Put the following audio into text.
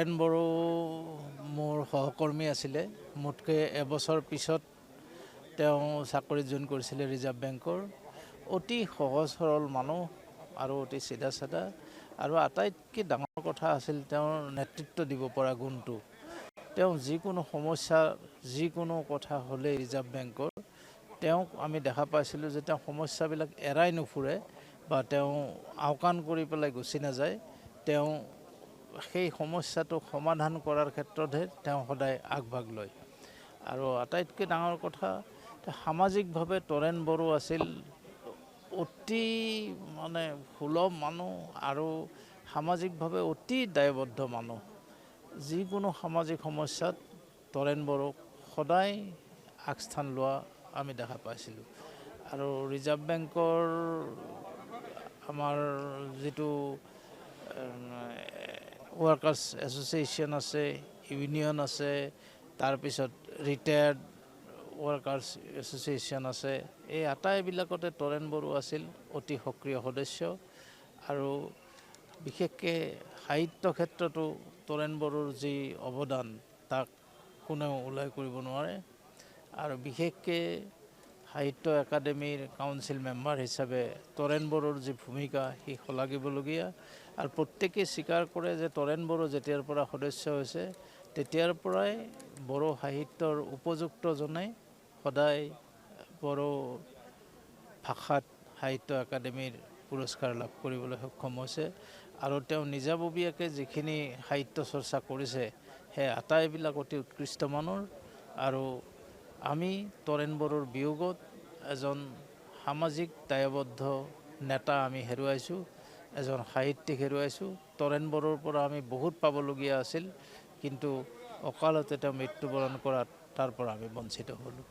তৰেণ বড়ো মোৰ সহকৰ্মী আছিলে। মোতকৈ এবছৰ পিছত তেওঁ চাকৰিত জইন কৰিছিলে ৰিজাৰ্ভ বেংকৰ। অতি সহজ সৰল মানুহ আৰু অতি চিধা চাধা, আৰু আটাইতকৈ ডাঙৰ কথা আছিল তেওঁৰ নেতৃত্ব দিব পৰা গুণটো। তেওঁ যিকোনো সমস্যা, যিকোনো কথা হ'লে ৰিজাৰ্ভ বেংকৰ, তেওঁক আমি দেখা পাইছিলোঁ যে তেওঁ সমস্যাবিলাক এৰাই নুফুৰে বা তেওঁ আওকাণ কৰি পেলাই গুচি নাযায়। তেওঁ সেই সমস্যাটো সমাধান কৰাৰ ক্ষেত্ৰতহে তেওঁ সদায় আগভাগ লয়। আৰু আটাইতকৈ ডাঙৰ কথা, সামাজিকভাৱে তৰেণ বড়ো আছিল অতি সুলভ মানুহ আৰু সামাজিকভাৱে অতি দায়বদ্ধ মানুহ। যিকোনো সামাজিক সমস্যাত তৰেণ বড়োক সদায় আগস্থান লোৱা আমি দেখা পাইছিলোঁ। আৰু ৰিজাৰ্ভ বেংকৰ আমাৰ যিটো ৱৰ্কাৰ্ছ এছ'চিয়েশ্যন আছে, ইউনিয়ন আছে, তাৰপিছত ৰিটায়াৰ্ড ৱৰ্কাৰ্ছ এছ'চিয়েশ্যন আছে, এই আটাইবিলাকতে তৰেণ বড়ো আছিল অতি সক্ৰিয় সদস্য। আৰু বিশেষকৈ সাহিত্য ক্ষেত্ৰতো তৰেণ বড়োৰ যি অৱদান তাক কোনেও ওলাই কৰিব নোৱাৰে। আৰু বিশেষকৈ সাহিত্য একাডেমীৰ কাউন্সিল মেম্বাৰ হিচাপে তৰেণ বড়োৰ যি ভূমিকা সি শলাগিবলগীয়া। আৰু প্ৰত্যেকেই স্বীকাৰ কৰে যে তৰেণ বড়ো যেতিয়াৰ পৰা সদস্য হৈছে তেতিয়াৰ পৰাই বড়ো সাহিত্যৰ উপযুক্তজনে সদায় বড়ো ভাষাত সাহিত্য একাডেমীৰ পুৰস্কাৰ লাভ কৰিবলৈ সক্ষম হৈছে। আৰু তেওঁ নিজাববীয়াকৈ যিখিনি সাহিত্য চৰ্চা কৰিছে সেই আটাইবিলাক অতি উৎকৃষ্ট মানৰ। আৰু আমি তৰেণ বড়োৰ বিয়োগত এজন সামাজিক দায়বদ্ধ নেতা আমি হেৰুৱাইছোঁ, এজন সাহিত্যিক হেৰুৱাইছোঁ। তৰেণ বড়োৰ পৰা আমি বহুত পাবলগীয়া আছিল, কিন্তু অকালতে তেওঁ মৃত্যুবৰণ কৰাত তাৰ পৰা আমি বঞ্চিত হ'লোঁ।